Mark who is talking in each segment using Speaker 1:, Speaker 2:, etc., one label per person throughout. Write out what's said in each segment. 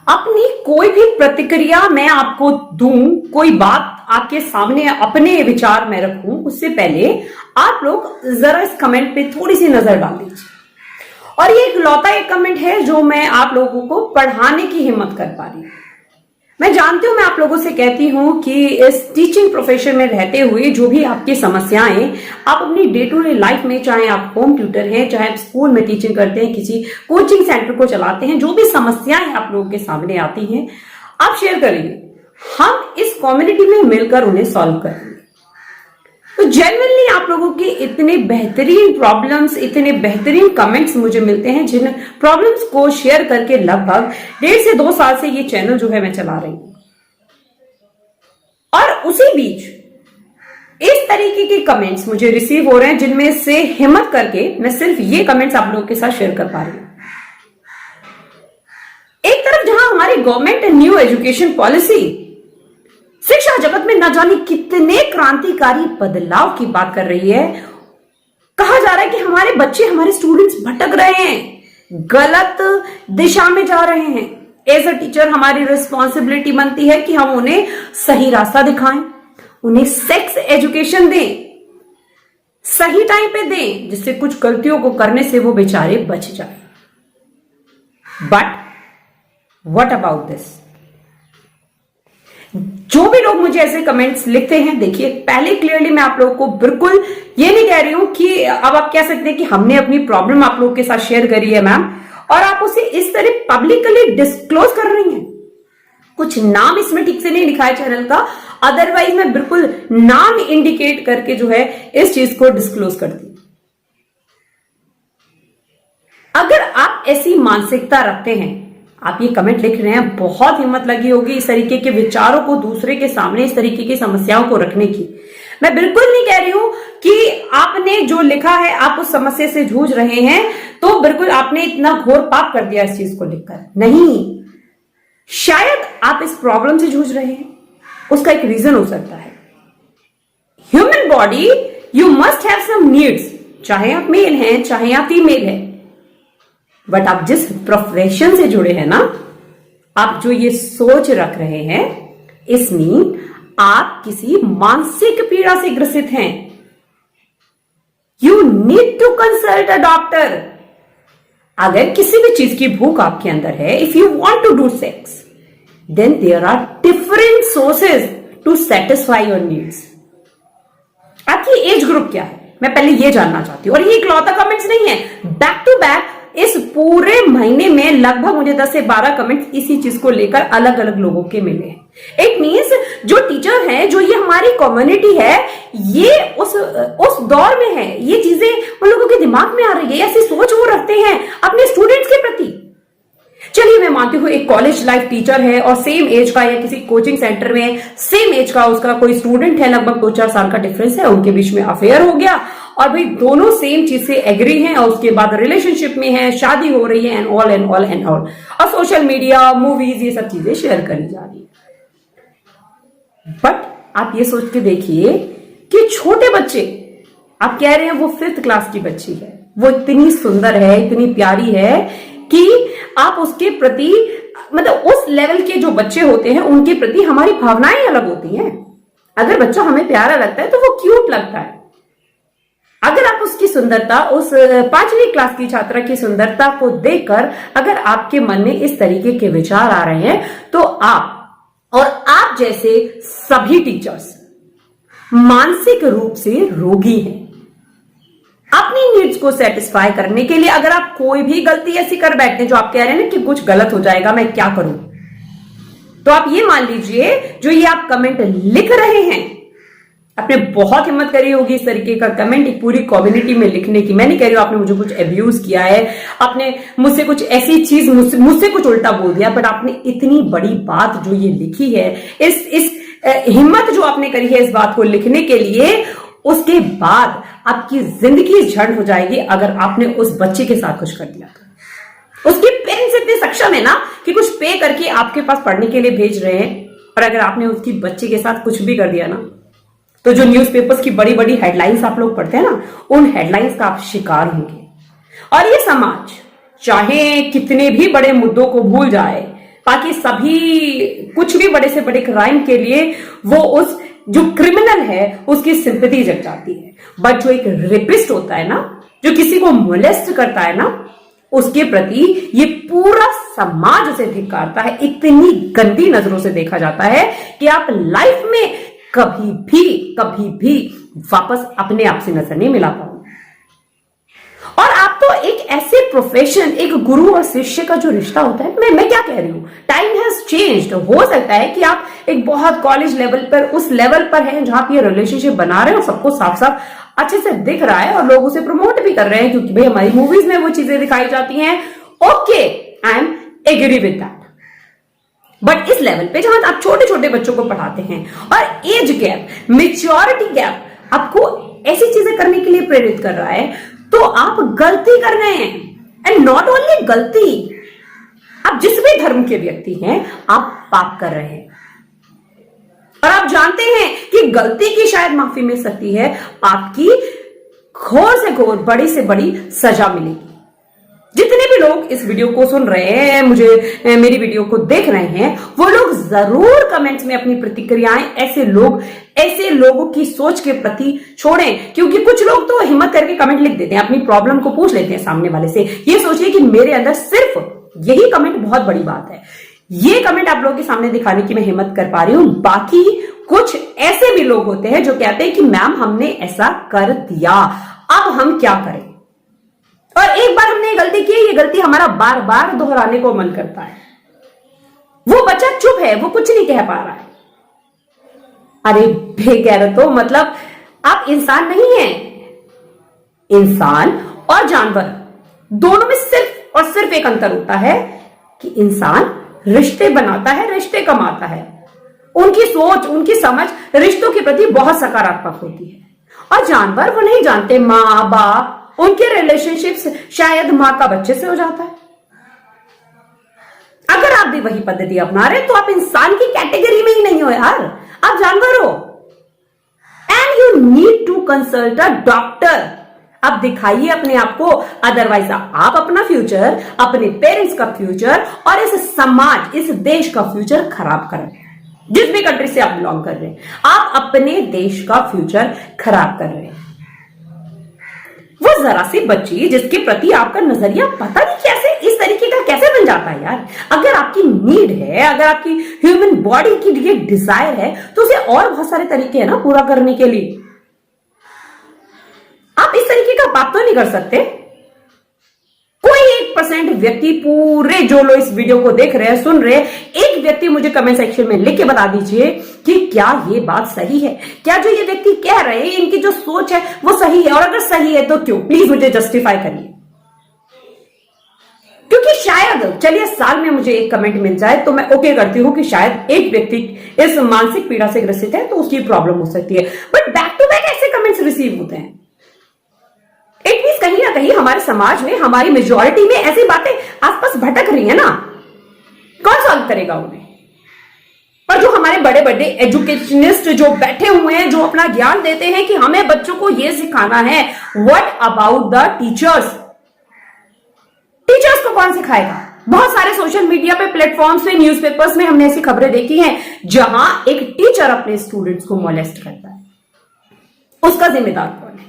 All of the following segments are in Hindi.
Speaker 1: अपनी कोई भी प्रतिक्रिया मैं आपको दूं, कोई बात आपके सामने अपने विचार में रखूं, उससे पहले आप लोग जरा इस कमेंट पे थोड़ी सी नजर डाल दीजिए। और ये इकलौता एक कमेंट है जो मैं आप लोगों को पढ़ाने की हिम्मत कर पा रही हूं। मैं जानती हूं, मैं आप लोगों से कहती हूं कि इस टीचिंग प्रोफेशन में रहते हुए जो भी आपकी समस्याएं आप अपनी डे टू डे लाइफ में, चाहे आप होम ट्यूटर हैं, चाहे आप स्कूल में टीचिंग करते हैं, किसी कोचिंग सेंटर को चलाते हैं, जो भी समस्याएं आप लोगों के सामने आती हैं, आप शेयर करिए। हम इस कम्युनिटी में मिलकर उन्हें सॉल्व करेंगे। तो जेन्युइनली आप लोगों के इतने बेहतरीन प्रॉब्लम्स, इतने बेहतरीन कमेंट्स मुझे मिलते हैं, जिन प्रॉब्लम्स को शेयर करके लगभग 1.5 से 2 साल से ये चैनल जो है मैं चला रही हूं। और उसी बीच इस तरीके के कमेंट्स मुझे रिसीव हो रहे हैं, जिनमें से हिम्मत करके मैं सिर्फ ये कमेंट्स आप लोगों के साथ शेयर कर पा रही हूं। एक तरफ जहां हमारी गवर्नमेंट न्यू एजुकेशन पॉलिसी शिक्षा जगत में न जाने कितने क्रांतिकारी बदलाव की बात कर रही है, कहा जा रहा है कि हमारे बच्चे, हमारे स्टूडेंट्स भटक रहे हैं, गलत दिशा में जा रहे हैं। एज अ टीचर हमारी रिस्पॉन्सिबिलिटी बनती है कि हम उन्हें सही रास्ता दिखाएं, उन्हें सेक्स एजुकेशन दें, सही टाइम पे दें, जिससे कुछ गलतियों को करने से वो बेचारे बच जाए। But what about this? जो भी लोग मुझे ऐसे कमेंट्स लिखते हैं, देखिए पहले क्लियरली मैं आप लोगों को बिल्कुल ये नहीं कह रही हूं कि अब आप कह सकते हैं कि हमने अपनी प्रॉब्लम आप लोगों के साथ शेयर करी है मैम, और आप उसे इस तरह पब्लिकली डिस्क्लोज कर रही हैं। कुछ नाम इसमें ठीक से नहीं लिखा है चैनल का, अदरवाइज मैं बिल्कुल नाम इंडिकेट करके जो है इस चीज को डिस्क्लोज करती। अगर आप ऐसी मानसिकता रखते हैं, आप ये कमेंट लिख रहे हैं, बहुत हिम्मत लगी होगी इस तरीके के विचारों को दूसरे के सामने, इस तरीके की समस्याओं को रखने की। मैं बिल्कुल नहीं कह रही हूं कि आपने जो लिखा है आप उस समस्या से जूझ रहे हैं तो बिल्कुल आपने इतना घोर पाप कर दिया इस चीज को लिखकर। नहीं, शायद आप इस प्रॉब्लम से जूझ रहे हैं, उसका एक रीजन हो सकता है। Human body, you must have some needs, चाहे आप मेल हैं चाहे आप फीमेल हैं। बट आप जिस प्रोफेशन से जुड़े हैं ना, आप जो ये सोच रख रहे हैं, इसमें आप किसी मानसिक पीड़ा से ग्रसित हैं। You need to consult a doctor. अगर किसी भी चीज की भूख आपके अंदर है, if you want to do sex, then there are different sources to satisfy your needs. आपकी एज ग्रुप क्या है, मैं पहले ये जानना चाहती हूं। और ये इकलौता कमेंट्स नहीं है, बैक टू बैक इस पूरे महीने में लगभग मुझे 10 से 12 कमेंट्स इसी चीज को लेकर अलग अलग लोगों के मिले हैं। इट मींस जो टीचर है, जो ये हमारी कम्युनिटी है, ये उस दौर में है, ये चीजें उन लोगों के दिमाग में आ रही है, ऐसी सोच वो रखते हैं अपने स्टूडेंट्स के प्रति। चलिए मैं मानती हूं एक कॉलेज लाइफ टीचर है और सेम एज का, या किसी कोचिंग सेंटर में सेम एज का उसका कोई स्टूडेंट है, लगभग 2-4 साल का डिफरेंस है, उनके बीच में अफेयर हो गया और भाई दोनों सेम चीज से एग्री हैं और उसके बाद रिलेशनशिप में है, शादी हो रही है, and all and all and all, और सोशल मीडिया, मूवीज, ये सब चीजें शेयर करी जा रही है। बट आप ये सोच के देखिए कि छोटे बच्चे, आप कह रहे हैं वो 5th क्लास की बच्ची है, वो इतनी सुंदर है, इतनी प्यारी है कि आप उसके प्रति, मतलब उस लेवल के जो बच्चे होते हैं उनके प्रति हमारी भावनाएं अलग होती हैं। अगर बच्चा हमें प्यारा लगता है तो वो क्यूट लगता है। अगर आप उसकी सुंदरता, उस 5वीं क्लास की छात्रा की सुंदरता को देखकर अगर आपके मन में इस तरीके के विचार आ रहे हैं, तो आप और आप जैसे सभी टीचर्स मानसिक रूप से रोगी हैं। अपनी नीड्स को सेटिस्फाई करने के लिए अगर आप कोई भी गलती ऐसी कर बैठते हैं जो आप कह रहे हैं ना कि कुछ गलत हो जाएगा, मैं क्या करूं, तो आप ये मान लीजिए जो ये आप कमेंट लिख रहे हैं, आपने बहुत हिम्मत करी होगी इस तरीके का कमेंट एक पूरी कम्युनिटी में लिखने की। मैं नहीं कह रही हूं आपने मुझे कुछ अब्यूज किया है, आपने मुझसे कुछ ऐसी चीज, मुझसे कुछ उल्टा बोल दिया, बट आपने इतनी बड़ी बात जो ये लिखी है, इस हिम्मत जो आपने करी है इस बात को लिखने के लिए, उसके बाद आपकी जिंदगी झंड हो जाएगी अगर आपने उस बच्चे के साथ कुछ कर दिया तो। उसके पेरेंट्स इतने सक्षम है ना कि कुछ पे करके आपके पास पढ़ने के लिए भेज रहे हैं, और अगर आपने उसकी बच्चे के साथ कुछ भी कर दिया ना, तो जो न्यूज़पेपर्स की बड़ी बड़ी हेडलाइंस आप लोग पढ़ते हैं ना, उन हेडलाइंस का आप शिकार होंगे। और ये समाज चाहे कितने भी बड़े मुद्दों को भूल जाए, बाकी सभी कुछ भी बड़े से बड़े क्राइम के लिए वो उस जो क्रिमिनल है उसकी सिंपैथी जग जाती है। बट जो एक रेपिस्ट होता है ना, जो किसी को मोलेस्ट करता है ना, उसके प्रति ये पूरा समाज उसे धिक्कारता है। इतनी गंदी नजरों से देखा जाता है कि आप लाइफ में कभी भी वापस अपने आप से नजर नहीं मिला पाओगे। और आप तो एक ऐसे प्रोफेशन, एक गुरु और शिष्य का जो रिश्ता होता है, मैं क्या कह रही हूं, टाइम हैज चेंज्ड। हो सकता है कि आप एक बहुत कॉलेज लेवल पर, उस लेवल पर हैं जहां आप ये रिलेशनशिप बना रहे हो, सबको साफ साफ अच्छे से दिख रहा है और लोग उसे प्रमोट भी कर रहे हैं क्योंकि भाई हमारी मूवीज में वो चीजें दिखाई जाती हैं। Okay, I am agree with that. But इस लेवल पे जहां आप छोटे छोटे बच्चों को पढ़ाते हैं और एज गैप, मेच्योरिटी गैप आपको ऐसी चीजें करने के लिए प्रेरित कर रहा है, तो आप गलती कर रहे हैं। एंड नॉट ओनली गलती, आप जिस भी धर्म के व्यक्ति हैं आप पाप कर रहे हैं। और आप जानते हैं कि गलती की शायद माफी मिल सकती है, पाप की घोर से घोर, बड़ी से बड़ी सजा मिलेगी। जितने भी लोग इस वीडियो को सुन रहे हैं, मेरी वीडियो को देख रहे हैं, वो लोग जरूर कमेंट्स में अपनी प्रतिक्रियाएं ऐसे लोगों की सोच के प्रति छोड़ें। क्योंकि कुछ लोग तो हिम्मत करके कमेंट लिख देते हैं, अपनी प्रॉब्लम को पूछ लेते हैं सामने वाले से, ये सोचिए कि मेरे अंदर सिर्फ यही कमेंट बहुत बड़ी बात है। ये कमेंट आप लोगों के सामने दिखाने की मैं हिम्मत कर पा रही हूं। बाकी कुछ ऐसे भी लोग होते हैं जो कहते हैं कि मैम हमने ऐसा कर दिया, अब हम क्या करें। और एक बार हमने ये गलती की, ये गलती हमारा बार बार दोहराने को मन करता है। वो बच्चा चुप है, वो कुछ नहीं कह पा रहा है। अरे बेगैरतो, मतलब आप इंसान नहीं हैं। इंसान और जानवर दोनों में सिर्फ और सिर्फ एक अंतर होता है कि इंसान रिश्ते बनाता है, रिश्ते कमाता है। उनकी सोच, उनकी समझ रिश्तों के प्रति बहुत सकारात्मक होती है। और जानवर वो नहीं जानते, माँ बाप, उनके रिलेशनशिप्स शायद मां का बच्चे से हो जाता है। अगर आप भी वही पद्धति अपना रहे तो आप इंसान की कैटेगरी में ही नहीं हो यार, आप जानवर हो। And you need to consult a doctor. अब दिखाइए अपने आप को, अदरवाइज आप अपना फ्यूचर, अपने पेरेंट्स का फ्यूचर और इस समाज, इस देश का फ्यूचर खराब कर रहे हैं। जिस भी कंट्री से आप बिलोंग कर रहे हैं, आप अपने देश का फ्यूचर खराब कर रहे हैं। वो जरा सी बच्ची जिसके प्रति आपका नजरिया पता नहीं कैसे इस तरीके का कैसे बन जाता है यार। अगर आपकी नीड है, अगर आपकी ह्यूमन बॉडी की ये डिजायर है, तो उसे और बहुत सारे तरीके हैं ना पूरा करने के लिए। आप इस तरीके का बात तो नहीं कर सकते। कोई 1% व्यक्ति, पूरे जो लोग इस वीडियो को देख रहे हैं, सुन रहे हैं, एक व्यक्ति मुझे कमेंट सेक्शन में लिख के बता दीजिए कि क्या ये बात सही है, क्या जो ये व्यक्ति कह रहे हैं, इनकी जो सोच है वो सही है, और अगर सही है तो क्यों। प्लीज मुझे जस्टिफाई करिए। क्योंकि शायद चलिए साल में मुझे एक कमेंट मिल जाए तो मैं ओके करती हूं कि शायद एक व्यक्ति इस मानसिक पीड़ा से ग्रसित है तो उसकी प्रॉब्लम हो सकती है। बट बैक टू बैक ऐसे कमेंट्स रिसीव होते हैं, इट मींस कहीं ना कहीं हमारे समाज में, हमारी मेजॉरिटी में ऐसी बातें आसपास भटक रही है ना। कौन सॉल्व करेगा उन्हें। और जो हमारे बड़े बड़े एजुकेशनिस्ट जो बैठे हुए हैं, जो अपना ज्ञान देते हैं कि हमें बच्चों को यह सिखाना है, what about the teachers. Teachers को कौन सिखाएगा। बहुत सारे सोशल मीडिया पे, प्लेटफॉर्म्स पे, न्यूज़पेपर्स में हमने ऐसी खबरें देखी हैं जहां एक टीचर अपने स्टूडेंट्स को मोलेस्ट करता है। उसका जिम्मेदार कौन है।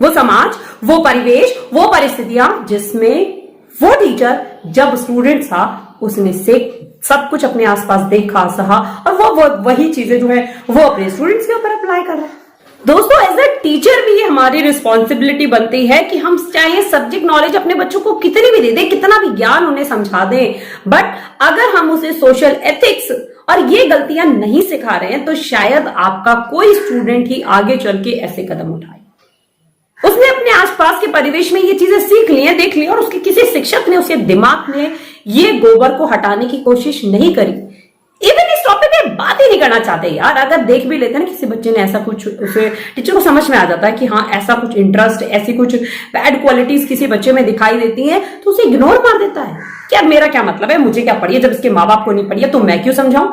Speaker 1: वो समाज, वो परिवेश, वो परिस्थितियां जिसमें वो टीचर जब स्टूडेंट था उसने से सब कुछ अपने आसपास देखा, सहा, और वो वही चीजें जो है वो अपने स्टूडेंट्स के ऊपर अप्लाई कर रहा है। दोस्तों, एज अ टीचर भी हमारी रिस्पॉन्सिबिलिटी बनती है कि हम चाहे सब्जेक्ट नॉलेज अपने बच्चों को कितनी भी दे दें, कितना भी ज्ञान उन्हें समझा दें, बट अगर हम उसे सोशल एथिक्स और ये गलतियां नहीं सिखा रहे हैं तो शायद आपका कोई स्टूडेंट ही आगे चल के ऐसे कदम उठाए। उसने अपने आसपास के परिवेश में ये चीजें सीख ली हैं, देख ली, और उसके किसी शिक्षक ने उसके दिमाग में ये गोबर को हटाने की कोशिश नहीं करी। इवन इस टॉपिक पे बात ही नहीं करना चाहते यार। अगर देख भी लेते हैं ना किसी बच्चे ने ऐसा कुछ, उसे टीचर को समझ में आ जाता है कि हाँ ऐसा कुछ इंटरेस्ट, ऐसी कुछ बैड क्वालिटीज किसी बच्चे में दिखाई देती हैं, तो उसे इग्नोर मार देता है। क्या मेरा क्या मतलब है, मुझे क्या पड़ी है, जब इसके माँ बाप को नहीं पड़ी है तो मैं क्यों समझाऊं।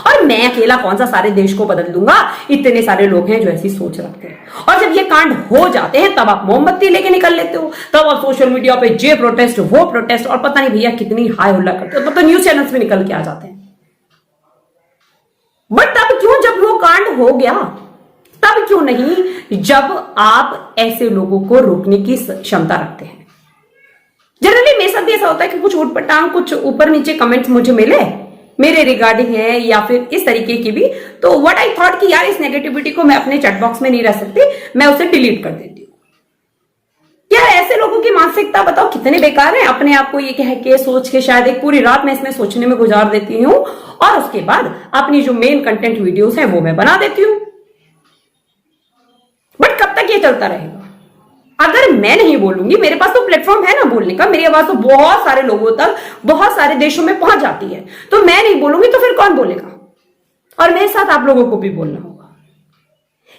Speaker 1: और मैं अकेला कौन सा सारे देश को बदल दूंगा, इतने सारे लोग हैं जो ऐसी सोच रखते हैं। और जब ये कांड हो जाते हैं तब आप मोमबत्ती लेके निकल लेते हो, तब आप सोशल मीडिया पे ये प्रोटेस्ट वो प्रोटेस्ट और पता नहीं भैया कितनी हाय हुल्ला करते हो, तो न्यूज चैनल्स में निकल के आ जाते हैं। बट तब क्यों जब वो कांड हो गया, तब क्यों नहीं जब आप ऐसे लोगों को रोकने की क्षमता रखते हैं। जनरली मेरे साथ भी ऐसा होता है कि कुछ उठपटांग कुछ ऊपर नीचे कमेंट्स मुझे मिले मेरे रिगार्डिंग है या फिर इस तरीके की भी, तो व्हाट आई थॉट कि यार इस नेगेटिविटी को मैं अपने चैट बॉक्स में नहीं रह सकती, मैं उसे डिलीट कर देती हूँ। यार ऐसे लोगों की मानसिकता बताओ कितने बेकार है। अपने आप को ये कह के सोच के शायद एक पूरी रात में इसमें सोचने में गुजार देती हूँ और उसके बाद अपनी जो मेन कंटेंट वीडियोस हैं वो मैं बना देती हूँ। बट कब तक ये चलता रहेगा? अगर मैं नहीं बोलूंगी, मेरे पास तो प्लेटफॉर्म है ना बोलने का, मेरी आवाज तो बहुत सारे लोगों तक बहुत सारे देशों में पहुंच जाती है, तो मैं नहीं बोलूंगी तो फिर कौन बोलेगा? और मेरे साथ आप लोगों को भी बोलना होगा।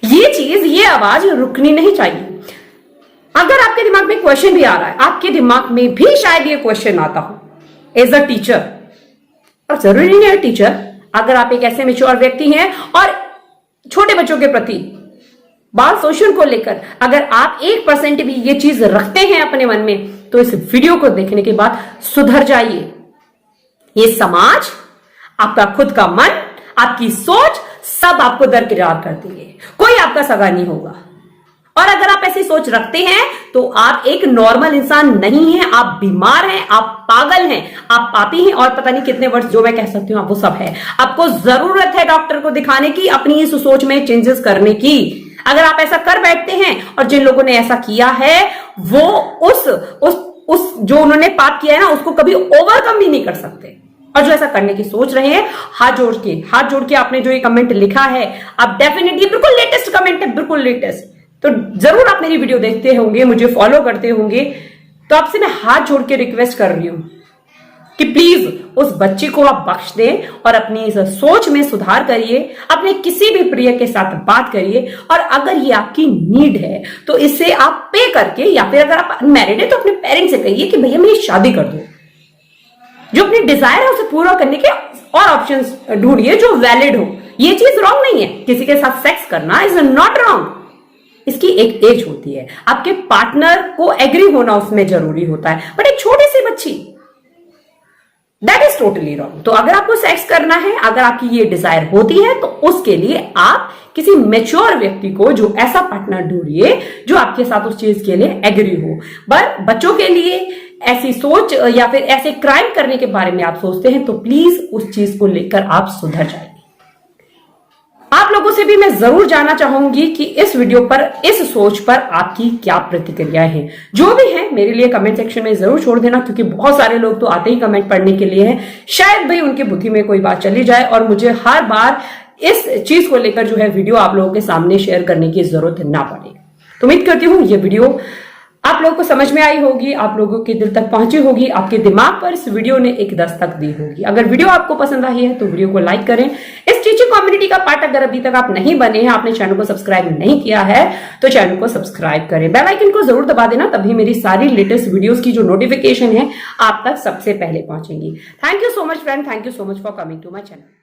Speaker 1: ये चीज, ये आवाज रुकनी नहीं चाहिए। अगर आपके दिमाग में क्वेश्चन भी आ रहा है, आपके दिमाग में भी शायद ये क्वेश्चन आता हो एज अ टीचर, और जरूरी नहीं है टीचर, अगर आप एक ऐसे मैच्योर व्यक्ति हैं और छोटे बच्चों के प्रति बाल शोषण को लेकर अगर आप 1% भी ये चीज रखते हैं अपने मन में, तो इस वीडियो को देखने के बाद सुधर जाइए। ये समाज, आपका खुद का मन, आपकी सोच सब आपको दरकिरार कर देंगे, कोई आपका सगा नहीं होगा। और अगर आप ऐसी सोच रखते हैं तो आप एक नॉर्मल इंसान नहीं हैं, आप बीमार हैं, आप पागल हैं, आप पापी हैं और पता नहीं कितने वर्ष जो मैं कह सकती हूं आप वो सब है। आपको जरूरत है डॉक्टर को दिखाने की, अपनी इस सोच में चेंजेस करने की। अगर आप ऐसा कर बैठते हैं, और जिन लोगों ने ऐसा किया है वो उस जो उन्होंने पाप किया है ना उसको कभी ओवरकम भी नहीं कर सकते। और जो ऐसा करने की सोच रहे हैं, हाथ जोड़ के आपने जो ये कमेंट लिखा है, आप डेफिनेटली बिल्कुल लेटेस्ट कमेंट है, बिल्कुल लेटेस्ट, तो जरूर आप मेरी वीडियो देखते होंगे, मुझे फॉलो करते होंगे, तो आपसे मैं हाथ जोड़ के रिक्वेस्ट कर रही हूं कि प्लीज उस बच्चे को आप बख्श दें और अपनी इस सोच में सुधार करिए, अपने किसी भी प्रिय के साथ बात करिए, और अगर ये आपकी नीड है तो इसे आप पे करके, या फिर अगर आप अनमैरिड है तो अपने पेरेंट्स से कहिए कि भैया मेरी शादी कर दो। जो अपनी डिजायर है उसे पूरा करने के और ऑप्शंस ढूंढिए जो वैलिड हो। ये चीज रॉन्ग नहीं है, किसी के साथ सेक्स करना इज नॉट रॉन्ग। इसकी एक एज होती है, आपके पार्टनर को एग्री होना उसमें जरूरी होता है, बट एक छोटी सी बच्ची, दैट इज टोटली रॉन्ग। तो अगर आपको सेक्स करना है, अगर आपकी ये डिजायर होती है, तो उसके लिए आप किसी मैच्योर व्यक्ति को, जो ऐसा पार्टनर ढूंढिए जो आपके साथ उस चीज के लिए एग्री हो। पर बच्चों के लिए ऐसी सोच या फिर ऐसे क्राइम करने के बारे में आप सोचते हैं तो प्लीज उस चीज को लेकर आप सुधर जाइए। आप लोगों से भी मैं जरूर जानना चाहूंगी कि इस वीडियो पर, इस सोच पर आपकी क्या प्रतिक्रिया है। जो भी है मेरे लिए कमेंट सेक्शन में जरूर छोड़ देना, क्योंकि बहुत सारे लोग तो आते ही कमेंट पढ़ने के लिए हैं। शायद भाई उनकी बुद्धि में कोई बात चली जाए और मुझे हर बार इस चीज को लेकर जो है वीडियो आप लोगों के सामने शेयर करने की जरूरत ना पड़े। तो उम्मीद करती हूँ ये वीडियो आप लोगों को समझ में आई होगी, आप लोगों के दिल तक पहुंची होगी, आपके दिमाग पर इस वीडियो ने एक दस्तक दी होगी। अगर वीडियो आपको पसंद आई है तो वीडियो को लाइक करें। इस टीचिंग कम्युनिटी का पार्ट अगर अभी तक आप नहीं बने हैं, आपने चैनल को सब्सक्राइब नहीं किया है, तो चैनल को सब्सक्राइब करें, बेल आइकन को जरूर दबा देना, तभी मेरी सारी लेटेस्ट वीडियोस की जो नोटिफिकेशन है आप तक सबसे पहले पहुंचेंगी। Thank you so much friend, thank you so much for coming to my channel.